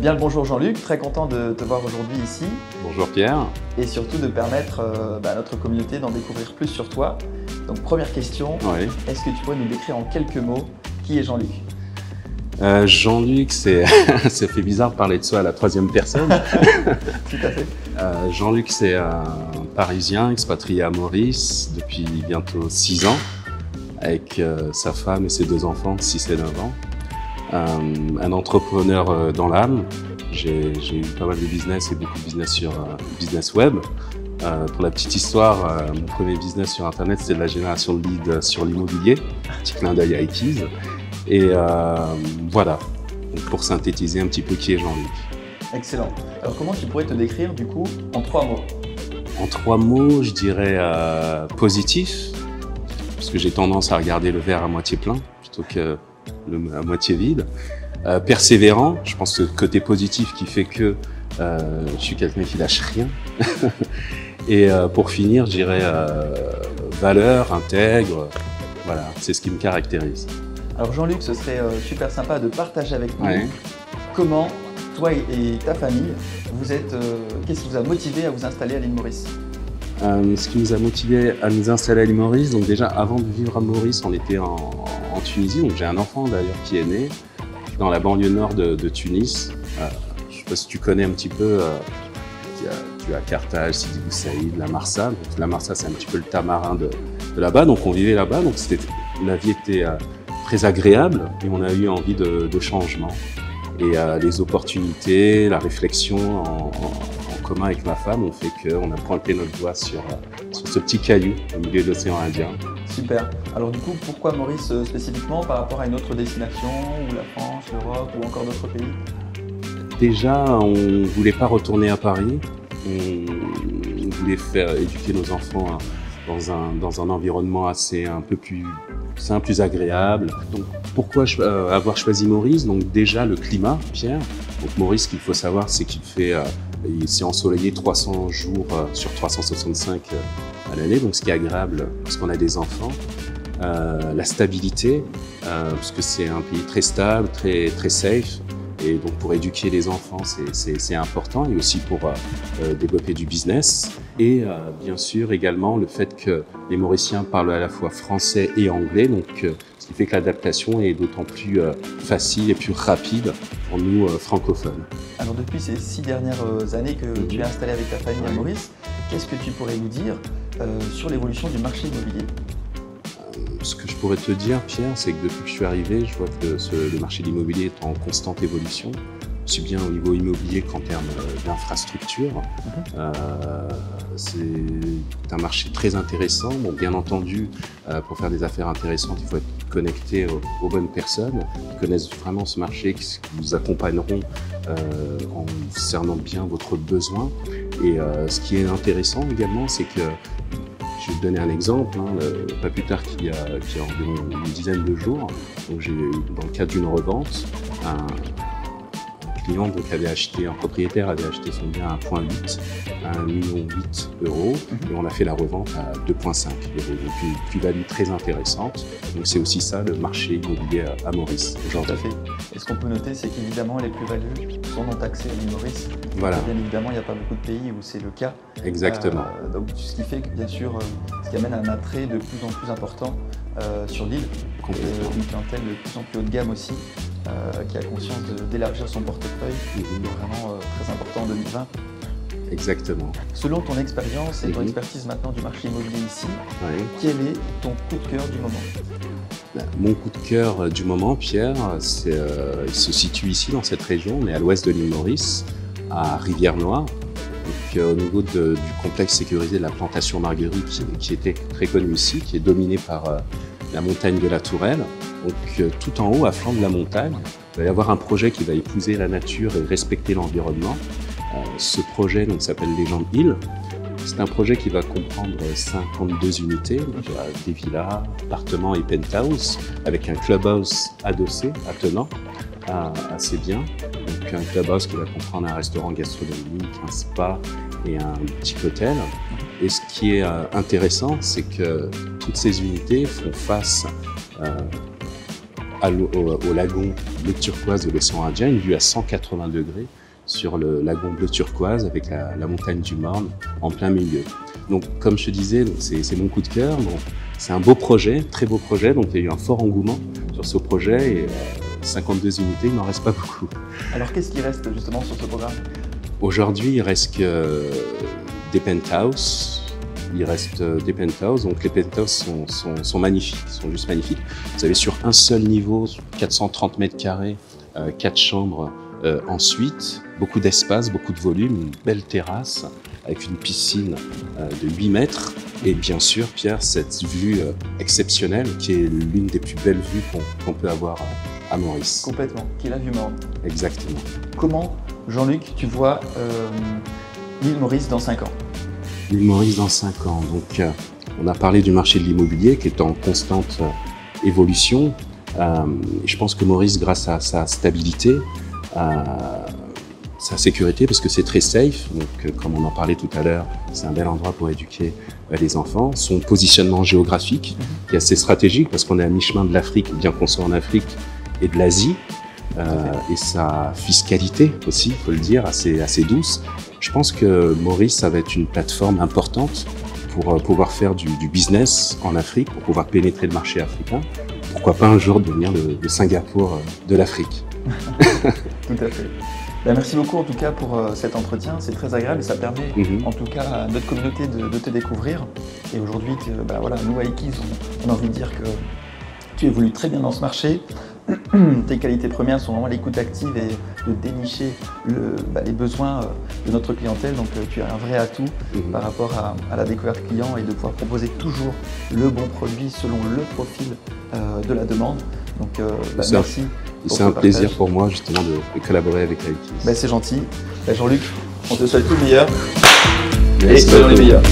Bien le bonjour Jean-Luc, très content de te voir aujourd'hui ici. Bonjour Pierre. Et surtout de permettre à notre communauté d'en découvrir plus sur toi. Donc première question, Oui. Est-ce que tu pourrais nous décrire en quelques mots qui est Jean-Luc? Jean-Luc, ça fait bizarre de parler de soi à la troisième personne. Tout à fait. Jean-Luc, c'est un Parisien expatrié à Maurice depuis bientôt 6 ans, avec sa femme et ses 2 enfants de 6 et 9 ans. Un entrepreneur dans l'âme. J'ai eu pas mal de business et beaucoup de business sur business web. Pour la petite histoire, mon premier business sur Internet, c'était de la génération de leads sur l'immobilier. Petit clin d'œil à iTease. Et voilà, donc, pour synthétiser un petit peu qui est Jean-Luc. Excellent. Alors comment tu pourrais te décrire du coup en 3 mots? En 3 mots, je dirais positif, parce que j'ai tendance à regarder le verre à moitié plein plutôt que à moitié vide. Persévérant, je pense que le côté positif qui fait que je suis quelqu'un qui lâche rien. Et pour finir, je dirais valeur, intègre, voilà, c'est ce qui me caractérise. Alors Jean-Luc, ce serait super sympa de partager avec nous Ouais. comment toi et ta famille, qu'est-ce qui vous a motivé à vous installer à l'île Maurice? Ce qui nous a motivé à nous installer à l'île Maurice, donc déjà avant de vivre à Maurice, on était en Tunisie, donc j'ai un enfant d'ailleurs qui est né dans la banlieue nord de Tunis. Je ne sais pas si tu connais un petit peu, tu as Carthage, Sidi Bou Saïd, la Marsa. Donc, la Marsa, c'est un petit peu le tamarin de là-bas, donc on vivait là-bas, donc la vie était très agréable et on a eu envie de changement. Et les opportunités, la réflexion en commun avec ma femme ont fait qu'on a pointé notre doigt sur ce petit caillou au milieu de l'océan Indien. Super. Alors du coup, pourquoi Maurice spécifiquement par rapport à une autre destination, ou la France, l'Europe, ou encore d'autres pays? Déjà, on ne voulait pas retourner à Paris. On voulait faire éduquer nos enfants dans un environnement un peu plus sain, plus agréable. Donc, pourquoi avoir choisi Maurice? Donc déjà, le climat, Pierre. Donc Maurice, ce qu'il faut savoir, c'est qu'il c'est ensoleillé 300 jours sur 365 à l'année, donc ce qui est agréable parce qu'on a des enfants. La stabilité, parce que c'est un pays très stable, très, très safe. Et donc pour éduquer les enfants, c'est important, et aussi pour développer du business. Et bien sûr également le fait que les Mauriciens parlent à la fois français et anglais, donc ce qui fait que l'adaptation est d'autant plus facile et plus rapide pour nous francophones. Alors depuis ces 6 dernières années que tu es installé avec ta famille à Maurice, qu'est-ce que tu pourrais nous dire sur l'évolution du marché immobilier? Ce que je pourrais te dire, Pierre, c'est que depuis que je suis arrivé, je vois que le marché de l'immobilier est en constante évolution, aussi bien au niveau immobilier qu'en termes d'infrastructure. C'est un marché très intéressant. Bon, bien entendu, pour faire des affaires intéressantes, il faut être connecté aux bonnes personnes qui connaissent vraiment ce marché, qui vous accompagneront en cernant bien votre besoin. Et ce qui est intéressant également, c'est que je vais te donner un exemple, pas plus tard qu'il y a environ une dizaine de jours, donc j'ai eu, dans le cadre d'une revente, un client donc un propriétaire avait acheté son bien à 1,8 million d'euros, et on a fait la revente à 2,5 €, donc une plus-value très intéressante. Donc c'est aussi ça le marché immobilier à Maurice aujourd'hui. Tout à fait. Et ce qu'on peut noter, c'est qu'évidemment les plus-values sont non taxées à l'île Maurice. Voilà. Bien évidemment, il n'y a pas beaucoup de pays où c'est le cas. Exactement. Donc ce qui fait que bien sûr, ce qui amène un attrait de plus en plus important sur l'île. Une clientèle de plus en plus haut de gamme aussi, qui a conscience d'élargir son portefeuille, qui est vraiment très important en 2020. Exactement. Selon ton expérience et ton expertise maintenant du marché immobilier ici, quel est ton coup de cœur du moment? Mon coup de cœur du moment, Pierre, il se situe ici dans cette région. On est à l'ouest de l'île Maurice, à Rivière-Noire. Donc, au niveau du complexe sécurisé de la plantation Marguerite, qui était très connu ici, qui est dominé par la montagne de la Tourelle. Donc tout en haut, à flanc de la montagne, il va y avoir un projet qui va épouser la nature et respecter l'environnement. Ce projet s'appelle Légende Hill. C'est un projet qui va comprendre 52 unités, donc des villas, appartements et penthouse, avec un clubhouse adossé, attenant à ces biens. Donc un clubhouse qui va comprendre un restaurant gastronomique, un spa et un petit hôtel. Et ce qui est intéressant, c'est que toutes ces unités font face au lagon bleu turquoise de l'océan Indien, une vue à 180 degrés sur le lagon bleu turquoise avec la montagne du Marne en plein milieu. Donc, comme je te disais, c'est mon coup de cœur. Bon, c'est un beau projet, très beau projet. Donc, il y a eu un fort engouement sur ce projet et 52 unités, il n'en reste pas beaucoup. Alors, qu'est-ce qui reste justement sur ce programme? Aujourd'hui, il reste que des penthouses. Il reste des penthouses. Donc, les penthouses sont magnifiques, sont juste magnifiques. Vous avez sur un seul niveau, 430 mètres carrés, 4 chambres. Ensuite, beaucoup d'espace, beaucoup de volume, une belle terrasse avec une piscine de 8 mètres et bien sûr, Pierre, cette vue exceptionnelle qui est l'une des plus belles vues qu'on peut avoir à Maurice. Complètement, qui est la vue Marne. Exactement. Comment, Jean-Luc, tu vois l'île Maurice dans 5 ans? L'île Maurice dans 5 ans. Donc, on a parlé du marché de l'immobilier qui est en constante évolution. Je pense que Maurice, grâce à sa stabilité, sa sécurité, parce que c'est très safe, donc comme on en parlait tout à l'heure, c'est un bel endroit pour éduquer les enfants. Son positionnement géographique qui est assez stratégique parce qu'on est à mi-chemin de l'Afrique, bien qu'on soit en Afrique, et de l'Asie, et sa fiscalité aussi, il faut le dire, assez douce. Je pense que Maurice, ça va être une plateforme importante pour pouvoir faire du business en Afrique, pour pouvoir pénétrer le marché africain. Pourquoi pas un jour devenir le Singapour de l'Afrique. Tout à fait. Merci beaucoup en tout cas pour cet entretien, c'est très agréable et ça permet en tout cas à notre communauté de te découvrir. Et aujourd'hui, voilà, nous à Ekiz, on a envie de dire que tu évolues très bien dans ce marché. Tes qualités premières sont vraiment l'écoute active et de dénicher les besoins de notre clientèle. Donc tu as un vrai atout par rapport à la découverte client et de pouvoir proposer toujours le bon produit selon le profil de la demande. Donc merci. C'est un plaisir pour moi justement de collaborer avec Ekiz. C'est gentil. Jean-Luc, on te souhaite tout le meilleur. Merci. Et soyons les meilleurs.